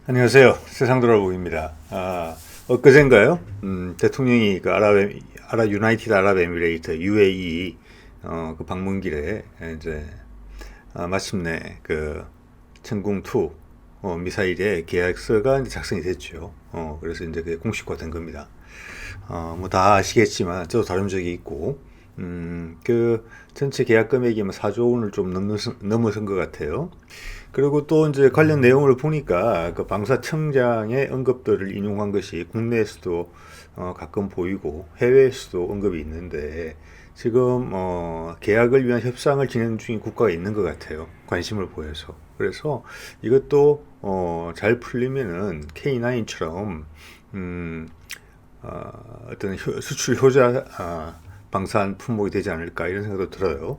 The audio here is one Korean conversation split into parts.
안녕하세요. 세상 돌아보기입니다. 엊그젠가요? 대통령이 그 유나이티드 아랍에미레이트 UAE 그 방문길에 이제 마침내 그 천궁2 미사일의 계약서가 이제 작성이 됐죠. 그래서 이제 그게 공식화된 겁니다. 뭐 다 아시겠지만 저도 다룬 적이 있고, 그 전체 계약 금액이 4조 원을 좀 넘어선 것 같아요. 그리고 또 이제 관련 내용을 보니까 그 방사청장의 언급들을 인용한 것이 국내에서도 가끔 보이고 해외에서도 언급이 있는데, 지금 계약을 위한 협상을 진행 중인 국가가 있는 것 같아요. 관심을 보여서. 그래서 이것도 잘 풀리면은 K9처럼 어떤 수출 효자 방산 품목이 되지 않을까 이런 생각도 들어요.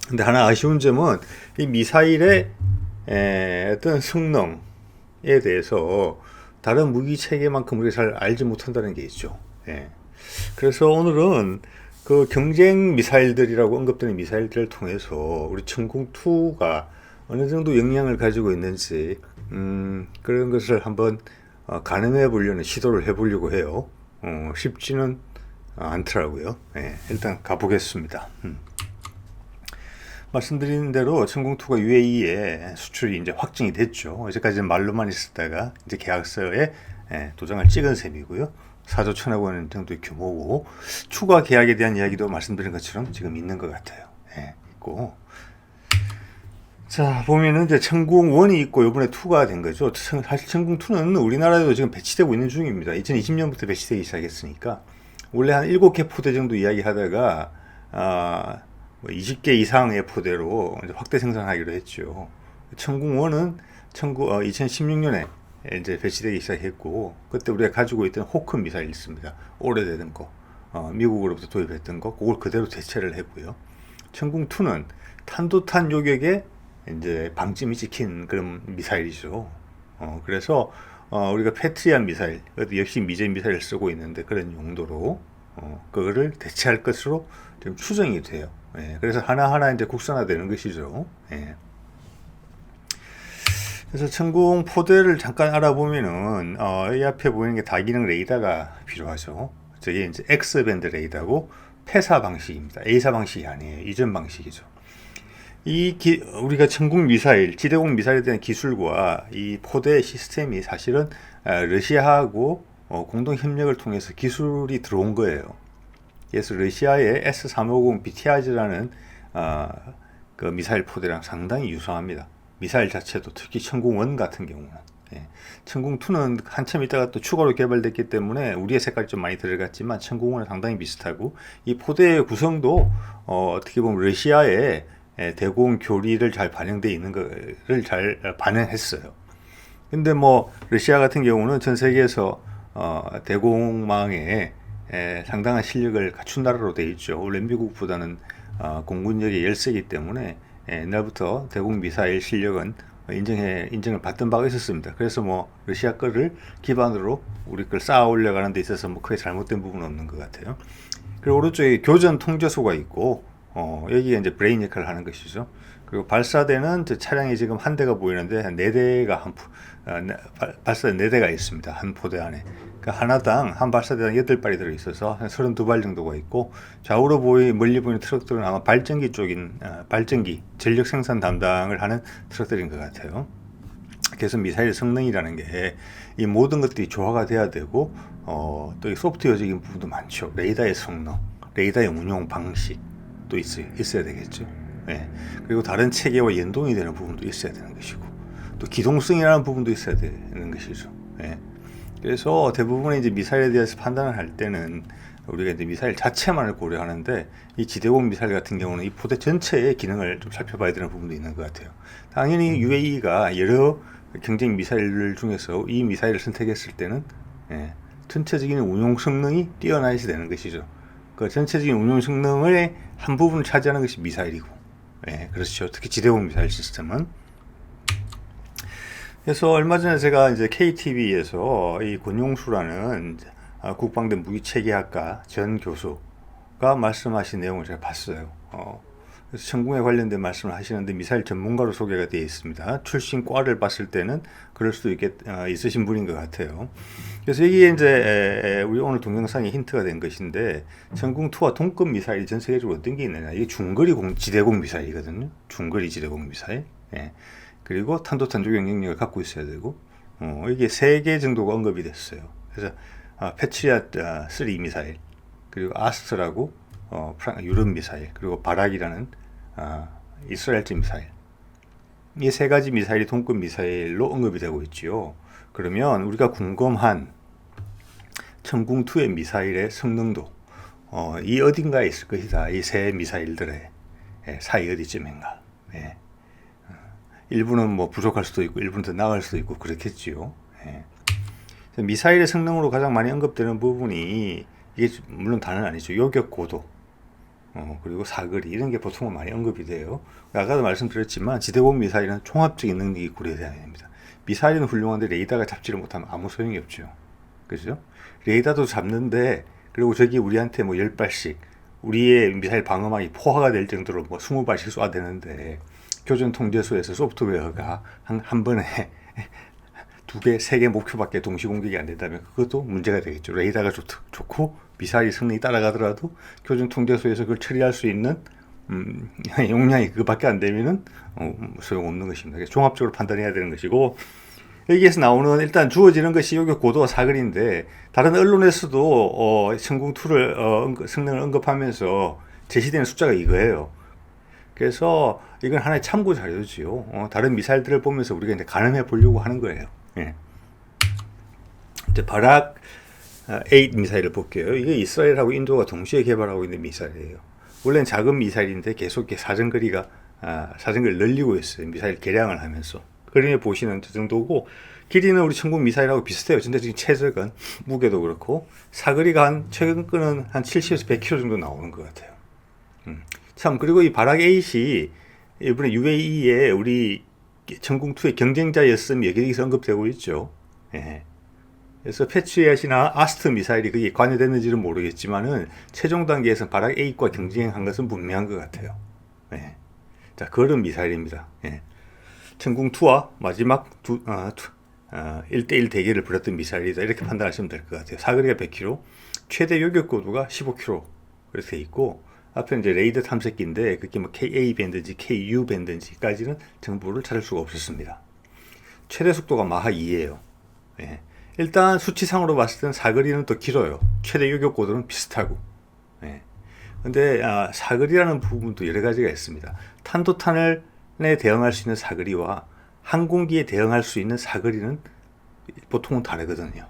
근데 하나 아쉬운 점은 이 미사일의 어떤 성능에 대해서 다른 무기 체계만큼 우리가 잘 알지 못한다는 게 있죠. 예. 그래서 오늘은 그 경쟁 미사일들이라고 언급되는 미사일들을 통해서 우리 천궁2가 어느 정도 영향을 가지고 있는지 그런 것을 한번 가늠해 보려는 시도를 해보려고 해요. 쉽지는 않더라고요. 예, 일단 가보겠습니다. 말씀드린 대로 천궁2가 UAE에 수출이 이제 확정이 됐죠. 이제까지는 말로만 있었다가 이제 계약서에 도장을 찍은 셈이고요. 4조 1천억 원 정도의 규모고, 추가 계약에 대한 이야기도 말씀드린 것처럼 지금 있는 것 같아요. 있고. 자, 보면은 이제 천궁1이 있고 요번에 2가 된 거죠. 사실 천궁2는 우리나라에도 지금 배치되고 있는 중입니다. 2020년부터 배치되기 시작했으니까 원래 한 7개 포대 정도 이야기하다가 뭐 20개 이상의 포대로 이제 확대 생산하기로 했죠. 천궁1은 2016년에 이제 배치되기 시작했고, 그때 우리가 가지고 있던 호크 미사일 있습니다. 오래되던 거, 미국으로부터 도입했던 거, 그걸 그대로 대체를 했고요. 천궁2는 탄도탄 요격에 이제 방점이 찍힌 그런 미사일이죠. 그래서 우리가 패트리안 미사일, 역시 미제 미사일을 쓰고 있는데 그런 용도로 그거를 대체할 것으로 좀 추정이 돼요. 그래서 하나하나 이제 국산화되는 것이죠. 그래서 천궁 포대를 잠깐 알아보면은 이 앞에 보이는 게 다기능 레이더가 필요하죠. 저게 이제 X밴드 레이더고 패사 방식입니다. A사 방식이 아니에요. 이전 방식이죠. 우리가 천궁 미사일, 지대공 미사일에 대한 기술과 이 포대 시스템이 사실은 러시아하고 공동 협력을 통해서 기술이 들어온 거예요. 그래서 러시아의 S350 BTR라는 그 미사일 포대랑 상당히 유사합니다. 미사일 자체도 특히 천궁1 같은 경우는. 천궁2는 한참 있다가 또 추가로 개발됐기 때문에 우리의 색깔이 좀 많이 들어갔지만 천궁1은 상당히 비슷하고, 이 포대의 구성도 어떻게 보면 러시아의 대공 교리를 잘 반영되어 있는 것을 잘 반영했어요. 근데 뭐 러시아 같은 경우는 전 세계에서 대공망에 상당한 실력을 갖춘 나라로 되어 있죠. 원래 미국보다는 공군력이 열세기 때문에 옛날부터 대공 미사일 실력은 인정을 받던 바가 있었습니다. 그래서 뭐 러시아 거를 기반으로 우리 걸 쌓아 올려가는 데 있어서 뭐 크게 잘못된 부분은 없는 것 같아요. 그리고 오른쪽에 교전 통제소가 있고, 여기가 이제 브레인 역할을 하는 것이죠. 그리고 발사대는 차량이 지금 한 대가 보이는데 한 네 대가 발사대 네 대가 있습니다. 한 포대 안에. 그러니까 하나당 한 발사대당 8발이 들어 있어서 한 32발 정도가 있고, 좌우로 멀리 보이는 트럭들은 아마 발전기 쪽인 발전기 전력 생산 담당을 하는 트럭들인 것 같아요. 그래서 미사일 성능이라는 게 이 모든 것들이 조화가 돼야 되고, 또 소프트웨어적인 부분도 많죠. 레이더의 성능, 레이더의 운용 방식 또 있어야 되겠죠. 그리고 다른 체계와 연동이 되는 부분도 있어야 되는 것이고, 또 기동성이라는 부분도 있어야 되는 것이죠. 그래서 대부분의 이제 미사일에 대해서 판단을 할 때는 우리가 이제 미사일 자체만을 고려하는데, 이 지대공 미사일 같은 경우는 이 포대 전체의 기능을 좀 살펴봐야 되는 부분도 있는 것 같아요. 당연히 UAE가 여러 경쟁 미사일 중에서 이 미사일을 선택했을 때는 전체적인 운용 성능이 뛰어나야 되는 것이죠. 그 전체적인 운용 성능의 한 부분을 차지하는 것이 미사일이고, 그렇죠. 특히 지대공 미사일 시스템은. 그래서 얼마 전에 제가 이제 KTV에서 이 권용수라는 국방대 무기체계학과 전 교수가 말씀하신 내용을 제가 봤어요. 그래서 천궁에 관련된 말씀을 하시는데 미사일 전문가로 소개가 되어 있습니다. 출신 과를 봤을 때는 그럴 수도 있으신 분인 것 같아요. 그래서 여기에 이제 우리 오늘 동영상에 힌트가 된 것인데 천궁2와 동급 미사일이 전 세계적으로 어떤 게 있느냐. 이게 중거리 지대공 미사일이거든요. 중거리 지대공 미사일. 예. 그리고 탄도탄 조격 능력을 갖고 있어야 되고 이게 3개 정도가 언급이 됐어요. 그래서 패트리엇 3 미사일, 그리고 아스트라고 유럽 미사일, 그리고 바락이라는 이스라엘제 미사일. 이 3가지 미사일이 동급 미사일로 언급이 되고 있지요. 그러면 우리가 궁금한 천궁2의 미사일의 성능도 이 어딘가에 있을 것이다. 이 세 미사일들의 사이 어디쯤인가. 예. 일부는 뭐 부족할 수도 있고 일부는 더 나갈 수도 있고 그렇겠지요. 예. 미사일의 성능으로 가장 많이 언급되는 부분이 이게 물론 다는 아니죠. 요격 고도, 그리고 사거리 이런 게 보통은 많이 언급이 돼요. 아까도 말씀드렸지만 지대공 미사일은 종합적인 능력이 고려돼야 됩니다. 미사일은 훌륭한데 레이더가 잡지를 못하면 아무 소용이 없죠. 그죠? 레이더도 잡는데 그리고 저기 우리한테 뭐 10발씩 우리의 미사일 방어망이 포화가 될 정도로 뭐 20발씩 쏴대는데 교전 통제소에서 소프트웨어가 한 번에 2개, 3개 목표밖에 동시 공격이 안 된다면 그것도 문제가 되겠죠. 레이더가 좋고 미사일 성능이 따라가더라도 교전 통제소에서 그걸 처리할 수 있는 용량이 그거밖에 안 되면은 소용없는 것입니다. 그래서 종합적으로 판단해야 되는 것이고, 여기에서 나오는 일단 주어지는 것이 요격 고도와 사거리인데 다른 언론에서도 천궁2를 성능을 언급하면서 제시되는 숫자가 이거예요. 그래서 이건 하나의 참고 자료지요. 다른 미사일들을 보면서 우리가 이제 가늠해 보려고 하는 거예요. 예. 이제 바락 8 미사일을 볼게요. 이게 이스라엘하고 인도가 동시에 개발하고 있는 미사일이에요. 원래는 작은 미사일인데 계속 사정거리를 늘리고 있어요. 미사일 개량을 하면서. 그림에 보시는 저 정도고, 길이는 우리 천궁 미사일하고 비슷해요. 전체적인 최적은 무게도 그렇고, 사거리가 최근 거는 한 70에서 100km 정도 나오는 것 같아요. 참, 그리고 이 바락 8이 이번에 UAE에 우리 천궁2의 경쟁자였음이 여기서 언급되고 있죠. 예. 그래서 패트리엇이나 아스트 미사일이 그게 관여됐는지는 모르겠지만은 최종 단계에서 바락 8과 경쟁한 것은 분명한 것 같아요. 예. 자, 그런 미사일입니다. 예. 천궁2와 마지막 1대1 대결을 벌였던 미사일이다. 이렇게 판단하시면 될 것 같아요. 사거리가 100km, 최대 요격 고도가 15km 이렇게 있고, 앞에 이제 레이더 탐색기인데 그게 뭐 KA 밴드인지 KU 밴드인지까지는 정보를 찾을 수가 없었습니다. 최대 속도가 마하 2예요. 예. 일단 수치상으로 봤을 때는 사거리는 더 길어요. 최대 요격 고도는 비슷하고. 예. 근데 사거리라는 부분도 여러 가지가 있습니다. 탄도탄에 대응할 수 있는 사거리와 항공기에 대응할 수 있는 사거리는 보통은 다르거든요.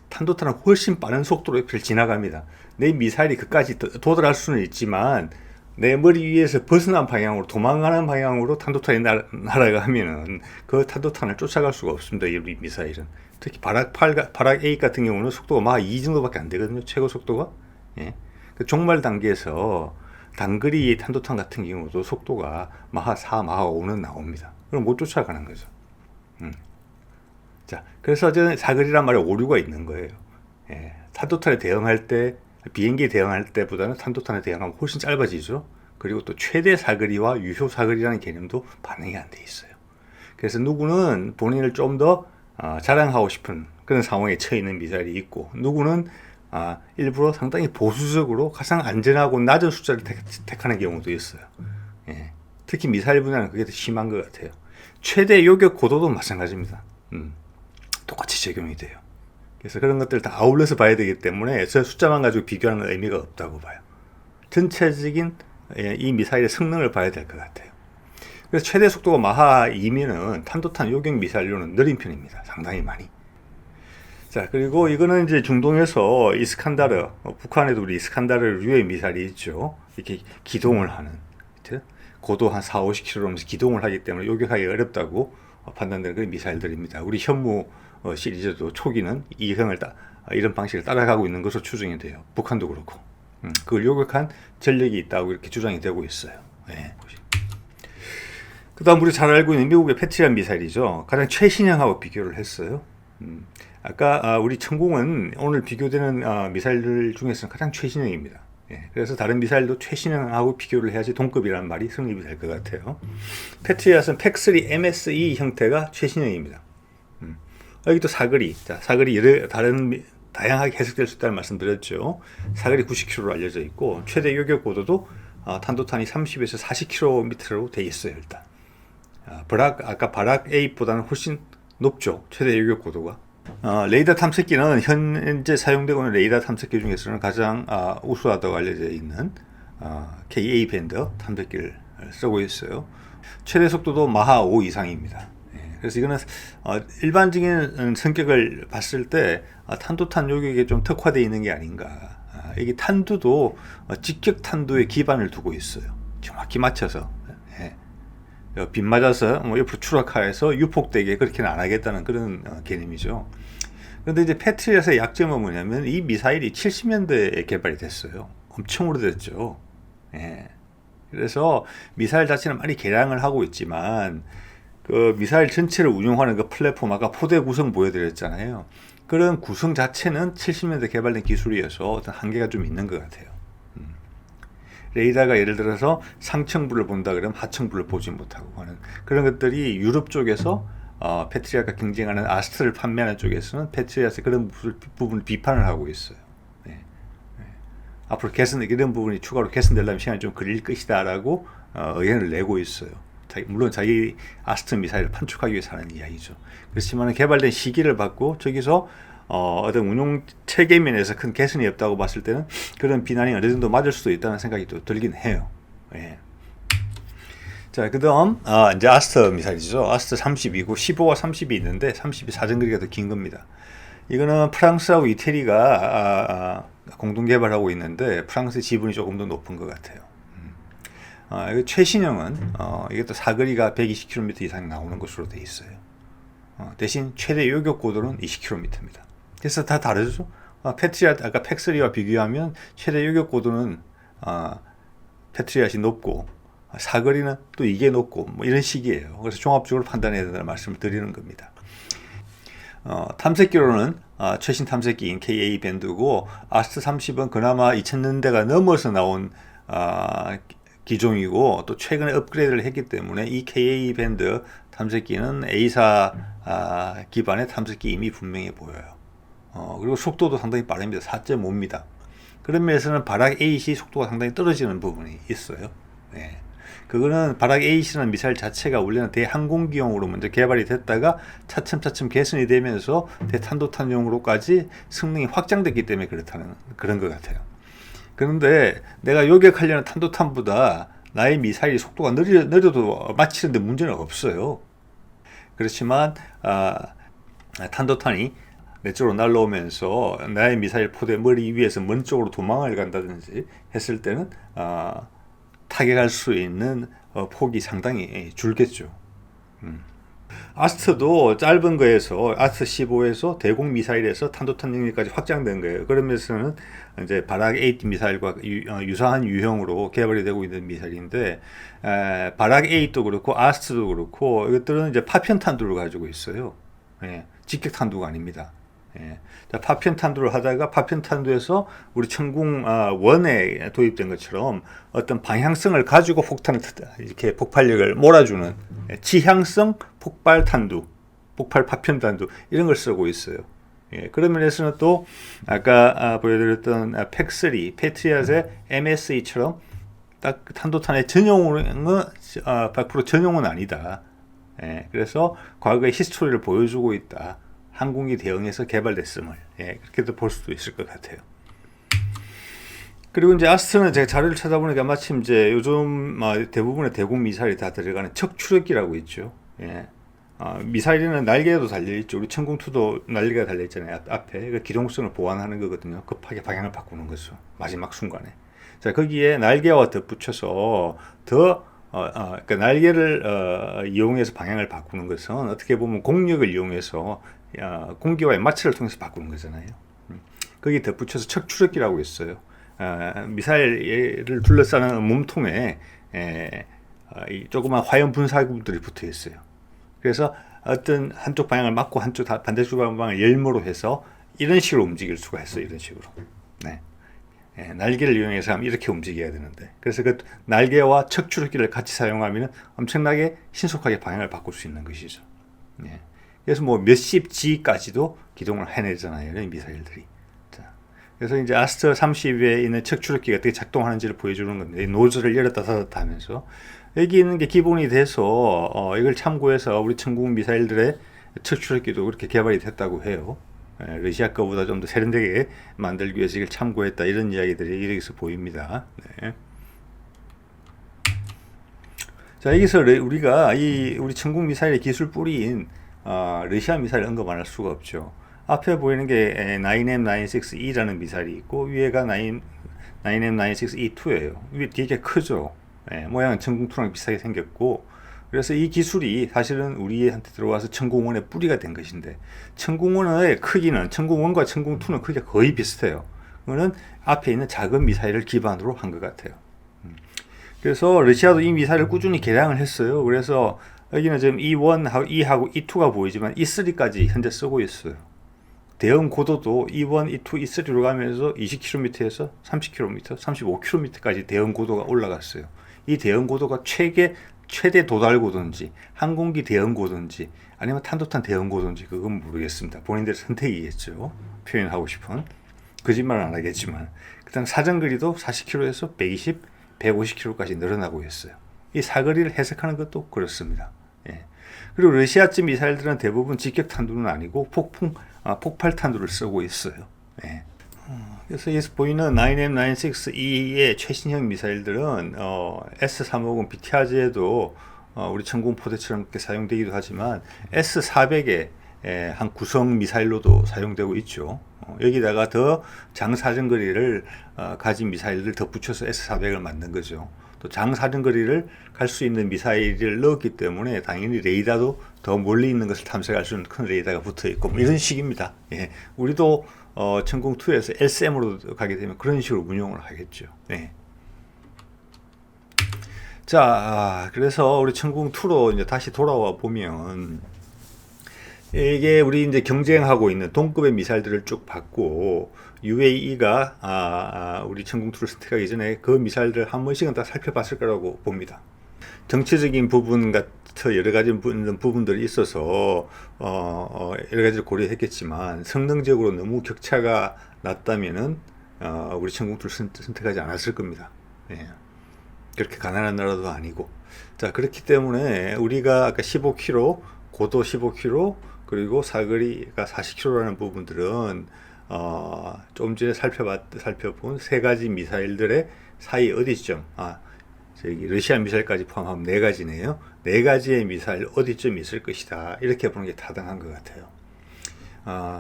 탄도탄은 훨씬 빠른 속도로 옆을 지나갑니다. 내 미사일이 그까지 도달할 수는 있지만 내 머리 위에서 벗어난 방향으로, 도망가는 방향으로 탄도탄이 날아가면은 그 탄도탄을 쫓아갈 수가 없습니다. 이 미사일은. 특히 바락 8 같은 경우는 속도가 마하 2 정도밖에 안 되거든요. 최고 속도가. 예. 그 종말 단계에서 단거리 탄도탄 같은 경우도 속도가 마하 4, 마하 5는 나옵니다. 그럼 못 쫓아가는 거죠. 자, 그래서 저는 사거리란 말에 오류가 있는 거예요. 예. 탄도탄에 대응할 때, 비행기에 대응할 때보다는 탄도탄에 대응하면 훨씬 짧아지죠. 그리고 또 최대 사거리와 유효 사거리라는 개념도 반영이 안 돼 있어요. 그래서 누구는 본인을 좀 더 자랑하고 싶은 그런 상황에 처해 있는 미사일이 있고, 누구는 일부러 상당히 보수적으로 가장 안전하고 낮은 숫자를 택하는 경우도 있어요. 예. 특히 미사일 분야는 그게 더 심한 것 같아요. 최대 요격 고도도 마찬가지입니다. 똑같이 적용이 돼요. 그래서 그런 것들을 다 아울러서 봐야 되기 때문에 저 숫자만 가지고 비교하는 의미가 없다고 봐요. 전체적인 이 미사일의 성능을 봐야 될 것 같아요. 그래서 최대 속도가 마하 2면은 탄도탄 요격 미사일로는 느린 편입니다. 상당히 많이. 자, 그리고 이거는 이제 중동에서 이스칸다르, 북한에도 우리 이스칸다르 류의 미사일이 있죠. 이렇게 기동을 하는, 고도 한 4, 50km 하면서 기동을 하기 때문에 요격하기 어렵다고 판단되는 그런 미사일들입니다. 우리 현무 시리즈도 초기는 이런 방식을 따라가고 있는 것으로 추정이 돼요. 북한도 그렇고. 그걸 요격한 전력이 있다고 이렇게 주장이 되고 있어요. 네. 그 다음 우리 잘 알고 있는 미국의 패트리엇 미사일이죠. 가장 최신형하고 비교를 했어요. 아까 우리 천궁은 오늘 비교되는 미사일들 중에서는 가장 최신형입니다. 예, 그래서 다른 미사일도 최신형하고 비교를 해야지 동급이라는 말이 성립이 될 것 같아요. 패트리엇은 팩3 MSE 형태가 최신형입니다. 여기 또 사거리, 자, 사거리 다양하게 해석될 수 있다는 말씀드렸죠. 사거리 90km로 알려져 있고 최대 요격 고도도 탄도탄이 30에서 40km로 돼 있어요. 일단 아까 바락 8보다는 훨씬 높죠. 최대 요격 고도가. 레이더 탐색기는 현재 사용되고 있는 레이더 탐색기 중에서는 가장 우수하다고 알려져 있는 KA 밴드 탐색기를 쓰고 있어요. 최대 속도도 마하 5 이상입니다. 그래서 이거는 일반적인 성격을 봤을 때 탄도탄 요격에 좀 특화되어 있는 게 아닌가. 이게 탄두도 직격 탄두에 기반을 두고 있어요. 정확히 맞춰서. 빗 맞아서 옆으로 추락하여서 유폭되게 그렇게는 안 하겠다는 그런 개념이죠. 그런데 이제 패트리엇의 약점은 뭐냐면 이 미사일이 70년대에 개발이 됐어요. 엄청 오래됐죠. 그래서 미사일 자체는 많이 개량을 하고 있지만 그 미사일 전체를 운용하는 그 플랫폼 아까 포대 구성 보여드렸잖아요. 그런 구성 자체는 70년대 개발된 기술이어서 어떤 한계가 좀 있는 것 같아요. 레이더가 예를 들어서 상층부를 본다 그러면 하층부를 보지 못하고 하는 그런 것들이 유럽 쪽에서 패트리엇과 경쟁하는 아스트를 판매하는 쪽에서는 패트리엇의 그런 부분을 비판을 하고 있어요. 앞으로 이런 부분이 추가로 개선되려면 시간이 좀 걸릴 것이다라고 의견을 내고 있어요. 물론 자기 아스트 미사일을 판촉하기 위해서 하는 이야기죠. 그렇지만 개발된 시기를 봤고 저기서 어떤 운용 체계 면에서 큰 개선이 없다고 봤을 때는 그런 비난이 어느 정도 맞을 수도 있다는 생각이 또 들긴 해요. 자, 그 다음 이제 아스트 미사일이죠. 아스트 30이고 15와 30이 있는데 30이 사정거리가 더 긴 겁니다. 이거는 프랑스하고 이태리가 공동 개발하고 있는데 프랑스의 지분이 조금 더 높은 것 같아요. 최신형은 이것도 사거리가 120km 이상 나오는 것으로 되어 있어요. 대신 최대 요격 고도는 20km입니다. 그래서 다 다르죠. 패트리엇 아까 팩3와 비교하면 최대 요격 고도는 패트리엇이 높고 사거리는 또 이게 높고 뭐 이런 식이에요. 그래서 종합적으로 판단해야 된다는 말씀을 드리는 겁니다. 탐색기로는 최신 탐색기인 KA 밴드고 아스트 30은 그나마 2000년대가 넘어서 나온 기종이고 또 최근에 업그레이드를 했기 때문에 이 KA 밴드 탐색기는 A사 기반의 탐색기 이미 분명해 보여요. 그리고 속도도 상당히 빠릅니다. 4.5입니다. 그런 면에서는 바락 8이 속도가 상당히 떨어지는 부분이 있어요. 그거는 바락 8이라는 미사일 자체가 원래는 대항공기용으로 먼저 개발이 됐다가 차츰차츰 개선이 되면서 대탄도탄용으로까지 성능이 확장됐기 때문에 그런 것 같아요. 그런데 내가 요격하려는 탄도탄보다 나의 미사일이 속도가 느려도 맞히는데 문제는 없어요. 그렇지만 탄도탄이 내 쪽으로 날라오면서 나의 미사일 포대 머리 위에서 먼 쪽으로 도망을 간다든지 했을 때는 타격할 수 있는 폭이 상당히 줄겠죠. 아스트도 짧은 거에서 아스트 15에서 대공 미사일에서 탄도탄 능력까지 확장된 거예요. 그러면서는 이제 바락 8 미사일과 유사한 유형으로 개발이 되고 있는 미사일인데 바락 8도 그렇고 아스트도 그렇고 이것들은 이제 파편 탄두를 가지고 있어요. 직격 탄두가 아닙니다. 자, 파편 탄두를 하다가 파편 탄두에서 우리 천궁 원에 도입된 것처럼 어떤 방향성을 가지고 폭탄을 이렇게 폭발력을 몰아주는 지향성 폭발 탄두, 폭발 파편 탄두 이런 걸 쓰고 있어요. 그런 면에서는 또 아까 보여드렸던 팩3 패트리엇의 MSE처럼 딱 탄도탄의 전용은 100% 전용은 아니다. 그래서 과거의 히스토리를 보여주고 있다. 항공기 대응해서 개발됐음을 그렇게도 볼 수도 있을 것 같아요. 그리고 이제 아스트는 제가 자료를 찾아보니까 마침 이제 요즘 대부분의 대공 미사일이 다 들어가는 척추력기라고 있죠. 미사일에는 날개도 달려 있죠. 우리 천궁2도 날개가 달려 있잖아요. 앞에 그 기동성을 보완하는 거거든요. 급하게 방향을 바꾸는 거죠. 마지막 순간에. 자, 거기에 날개와 덧붙여서 그러니까 날개를 이용해서 방향을 바꾸는 것은 어떻게 보면 공력을 이용해서 공기와의 마찰을 통해서 바꾸는 거잖아요. 거기에 덧붙여서 척추력기라고 있어요. 미사일을 둘러싸는 몸통에 이 조그만 화염 분사구들이 붙어 있어요. 그래서 어떤 한쪽 방향을 막고 한쪽 반대쪽 방향을 열모로 해서 이런 식으로 움직일 수가 있어요. 이런 식으로. 날개를 이용해서 하면 이렇게 움직여야 되는데, 그래서 그 날개와 척추력기를 같이 사용하면 엄청나게 신속하게 방향을 바꿀 수 있는 것이죠. 예. 그래서 뭐 몇십 G까지도 기동을 해내잖아요, 이런 미사일들이. 자, 그래서 이제 아스트 30에 있는 척추력기가 어떻게 작동하는지를 보여주는 겁니다. 이 노즐을 열었다 닫았다 하면서 여기 있는 게 기본이 돼서 이걸 참고해서 우리 천궁 미사일들의 척추력기도 그렇게 개발이 됐다고 해요. 러시아 거보다 좀 더 세련되게 만들기 위해서 이걸 참고했다, 이런 이야기들이 여기서 보입니다. 네. 자, 여기서 우리가 우리 천궁 미사일의 기술 뿌리인 러시아 미사일 언급 안 할 수가 없죠. 앞에 보이는 게 9M96E라는 미사일이 있고, 위에가 9M96E2예요. 위에 되게 크죠. 모양은 천궁2랑 비슷하게 생겼고, 그래서 이 기술이 사실은 우리한테 들어와서 천궁1의 뿌리가 된 것인데, 천궁1의 크기는 천궁1과 천궁2는 크기가 거의 비슷해요. 그거는 앞에 있는 작은 미사일을 기반으로 한 것 같아요. 그래서 러시아도 이 미사일을 꾸준히 개량을 했어요. 그래서 여기는 지금 E1하고 E하고 E2가 보이지만 E3까지 현재 쓰고 있어요. 대응 고도도 E1, E2, E3로 가면서 20km에서 30km, 35km까지 대응 고도가 올라갔어요. 이 대응 고도가 최대 도달 고도인지 항공기 대응 고도인지 아니면 탄도탄 대응 고도인지 그건 모르겠습니다. 본인들의 선택이겠죠. 표현하고 싶은. 거짓말은 안 하겠지만. 그다음 사정거리도 40km에서 120, 150km까지 늘어나고 있어요. 이 사거리를 해석하는 것도 그렇습니다. 예. 그리고 러시아쯤 미사일들은 대부분 직격탄두는 아니고 폭발탄두를 쓰고 있어요. 예. 그래서 여기서 보이는 9M96E의 최신형 미사일들은 S350 비티아즈에도 우리 천궁 포대처럼 이렇게 사용되기도 하지만 S400의 한 구성 미사일로도 사용되고 있죠. 여기다가 더 장사정거리를 가진 미사일을 더 붙여서 S400을 만든 거죠. 또 장사정거리를 갈 수 있는 미사일을 넣었기 때문에 당연히 레이더도 더 멀리 있는 것을 탐색할 수 있는 큰 레이더가 붙어 있고 뭐 이런 식입니다. 예. 우리도 천궁2에서 LCM으로 가게 되면 그런 식으로 운용을 하겠죠. 네. 자, 그래서 우리 천궁2로 이제 다시 돌아와 보면, 이게 우리 이제 경쟁하고 있는 동급의 미사일들을 쭉 봤고, UAE가 우리 천궁2를 선택하기 전에 그 미사일들을 한 번씩은 다 살펴봤을 거라고 봅니다. 정치적인 부분 같은 여러 가지 부분들이 있어서 여러 가지를 고려했겠지만, 성능적으로 너무 격차가 났다면은 우리 천궁2를 선택하지 않았을 겁니다. 예. 그렇게 가난한 나라도 아니고. 자, 그렇기 때문에 우리가 아까 15km, 고도 15km, 그리고 사거리가 40km라는 부분들은 좀 전에 살펴본 세 가지 미사일들의 사이 어디쯤, 저기 러시아 미사일까지 포함하면 네 가지네요. 네 가지의 미사일 어디쯤 있을 것이다, 이렇게 보는 게 타당한 것 같아요.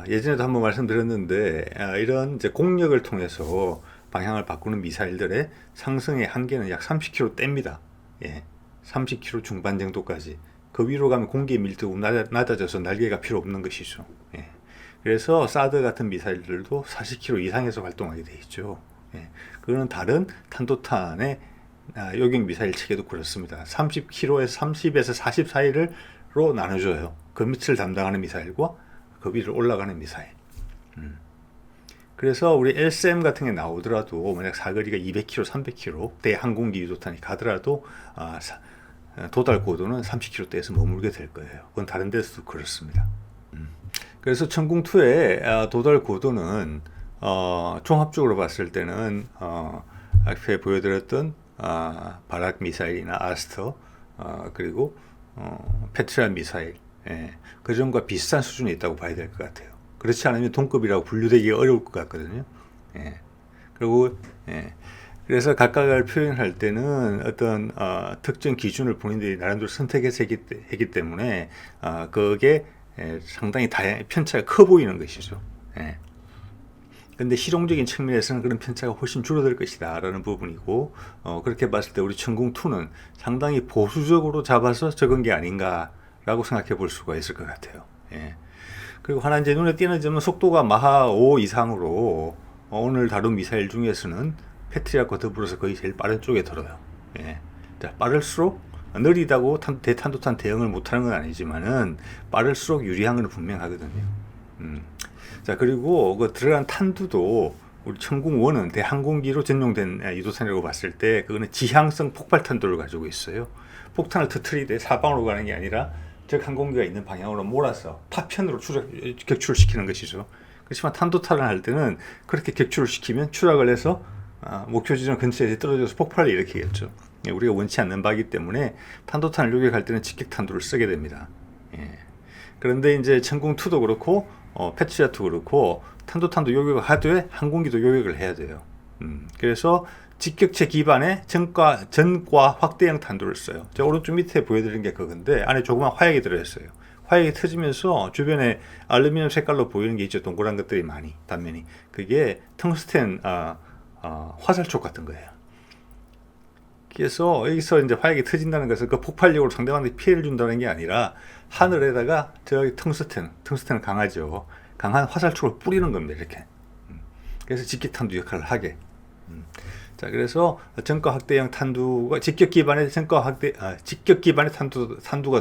예전에도 한번 말씀드렸는데, 이런 이제 공력을 통해서 방향을 바꾸는 미사일들의 상승의 한계는 약 30km대입니다. 예, 30km 중반 정도까지. 그 위로 가면 공기의 밀도가 낮아져서 날개가 필요 없는 것이죠. 예. 그래서 사드 같은 미사일들도 40km 이상에서 활동하게 돼 있죠. 예. 그거는 다른 탄도탄의 요격 미사일 체계도 그렇습니다. 30에서 40 사이로 나눠줘요. 그 밑을 담당하는 미사일과 그 위를 올라가는 미사일. 그래서 우리 LCM 같은 게 나오더라도 만약 사거리가 200km, 300km 대 항공기 유도탄이 가더라도 도달 고도는 30km대에서 머물게 될 거예요. 그건 다른 데서도 그렇습니다. 그래서 천궁2의 도달 고도는 종합적으로 봤을 때는 앞에 보여드렸던 바락 미사일이나 아스터 그리고 페트라 미사일, 그 점과 비슷한 수준에 있다고 봐야 될 것 같아요. 그렇지 않으면 동급이라고 분류되기 어려울 것 같거든요. 그리고 그래서 각각을 표현할 때는 어떤 특정 기준을 본인들이 나름대로 선택해서 했기 때문에 그게 상당히 편차가 커 보이는 것이죠. 근데 실용적인 측면에서는 그런 편차가 훨씬 줄어들 것이다 라는 부분이고, 그렇게 봤을 때 우리 천궁2는 상당히 보수적으로 잡아서 적은 게 아닌가 라고 생각해 볼 수가 있을 것 같아요. 그리고 하나 이제 눈에 띄는 점은 속도가 마하 5 이상으로 오늘 다룬 미사일 중에서는 패트리엇과 더불어서 거의 제일 빠른 쪽에 들어요. 자, 빠를수록 느리다고 대탄도탄 대응을 못하는 건 아니지만은 빠를수록 유리한 건 분명하거든요. 자, 그리고 그 들어간 탄두도 우리 천궁1은 대항공기로 전용된 유도탄이라고 봤을 때 그거는 지향성 폭발탄도를 가지고 있어요. 폭탄을 터트리되 사방으로 가는 게 아니라 적 항공기가 있는 방향으로 몰아서 파편으로 격추를 것이죠. 그렇지만 탄도탄을 할 때는 그렇게 격추를 시키면 추락을 해서 목표 지점 근처에 떨어져서 폭발을 일으키겠죠. 우리가 원치 않는 바이기 때문에 탄도탄을 요격할 때는 직격탄도를 쓰게 됩니다. 그런데 이제 천궁2도 그렇고 패트리어트도 그렇고 탄도탄도 요격을 하되 항공기도 요격을 해야 돼요. 그래서 직격체 기반의 전과 확대형 탄도를 써요. 제가 오른쪽 밑에 보여드린 게 그건데 안에 조그만 화약이 들어있어요. 화약이 터지면서 주변에 알루미늄 색깔로 보이는 게 있죠. 동그란 것들이 많이 단면이. 그게 텅스텐 화살촉 같은 거예요. 그래서 여기서 이제 화약이 터진다는 것은 그 폭발력으로 상대방한테 피해를 준다는 게 아니라 하늘에다가 저기 텅스텐은 강하죠. 강한 화살촉을 뿌리는 겁니다. 이렇게. 그래서 직격탄두 역할을 하게. 자, 그래서 전과 확대형 탄두가 직격 기반의 탄두가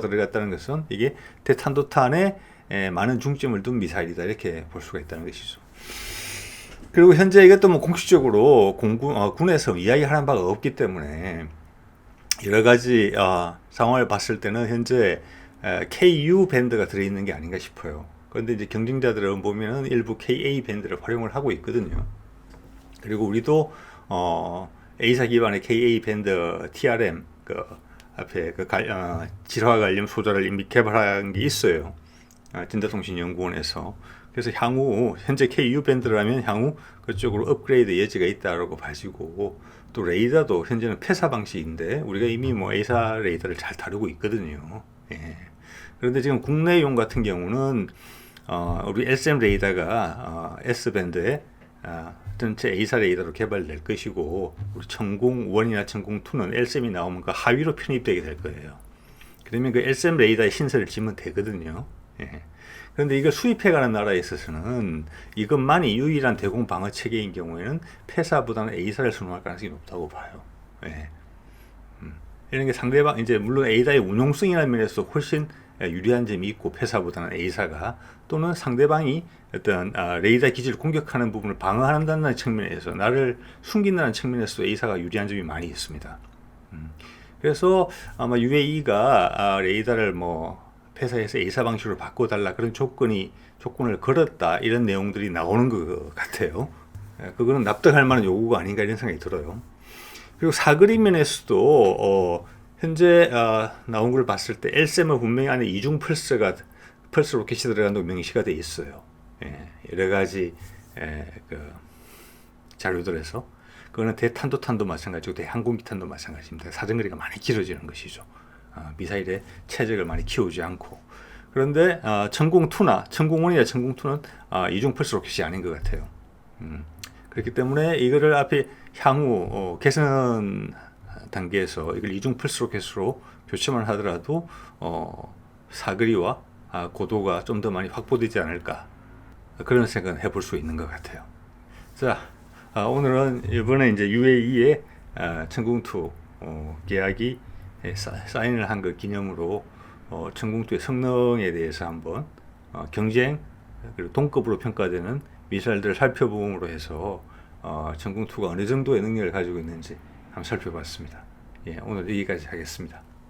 들어갔다는 것은 이게 대탄도탄에 많은 중점을 둔 미사일이다 이렇게 볼 수가 있다는 것이죠. 그리고 현재 이것도 뭐 공식적으로 군에서 이야기하는 바가 없기 때문에 여러 가지 상황을 봤을 때는 현재 KU 밴드가 들어있는 게 아닌가 싶어요. 그런데 이제 경쟁자들은 보면은 일부 KA 밴드를 활용을 하고 있거든요. 그리고 우리도 A사 기반의 KA 밴드 TRM 그 앞에 그 질화 관련 소자를 이미 개발한 게 있어요. 진다통신연구원에서. 그래서 향후 현재 KU 밴드라면 향후 그쪽으로 업그레이드 여지가 있다라고 봐지고, 또 레이더도 현재는 폐사 방식인데 우리가 이미 뭐 A사 레이더를 잘 다루고 있거든요. 그런데 지금 국내용 같은 경우는 우리 SM 레이더가 S밴드에 전체 A사 레이더로 개발될 것이고, 우리 천궁1이나 천궁2는 LSM이 나오면 그 하위로 편입되게 될 거예요. 그러면 그 LSM 레이더에 신설을 지면 되거든요. 그런데 이걸 수입해가는 나라에 있어서는 이것만이 유일한 대공 방어 체계인 경우에는 폐사보다는 A사를 선호할 가능성이 높다고 봐요. 이런 게 상대방, 이제 물론 A사의 운용성이라는 면에서 훨씬 유리한 점이 있고, 폐사보다는 A사가, 또는 상대방이 어떤 레이더 기지를 공격하는 부분을 방어한다는 측면에서, 나를 숨긴다는 측면에서도 A사가 유리한 점이 많이 있습니다. 그래서 아마 UAE가 레이더를 뭐 폐사해서 A사 방식으로 바꿔달라 그런 조건을 걸었다 이런 내용들이 나오는 것 같아요. 그거는 납득할 만한 요구가 아닌가 이런 생각이 들어요. 그리고 사거리 면에서도 현재 나온 걸 봤을 때 LSM은 분명히 안에 이중 펄스 로켓이 들어간다고 명시가 돼 있어요. 여러 가지 그 자료들에서. 그거는 대탄도탄도 마찬가지고 대항공기탄도 마찬가지입니다. 사정거리가 많이 길어지는 것이죠. 미사일의 체적을 많이 키우지 않고. 그런데 천궁1이나 천궁2는 이중 펄스 로켓이 아닌 것 같아요. 그렇기 때문에 이거를 앞에 향후 개선 단계에서 이걸 이중 펄스 로켓으로 교체만 하더라도 사거리와 고도가 좀 더 많이 확보되지 않을까, 그런 생각을 해볼 수 있는 것 같아요. 자, 오늘은 이번에 이제 UAE의 천궁2 계약이 사인을 한 그 기념으로 천궁2의 성능에 대해서 한번 경쟁 그리고 동급으로 평가되는 미사일들을 살펴봄으로 해서 천궁2가 어느 정도의 능력을 가지고 있는지 한번 살펴봤습니다. 오늘 여기까지 하겠습니다.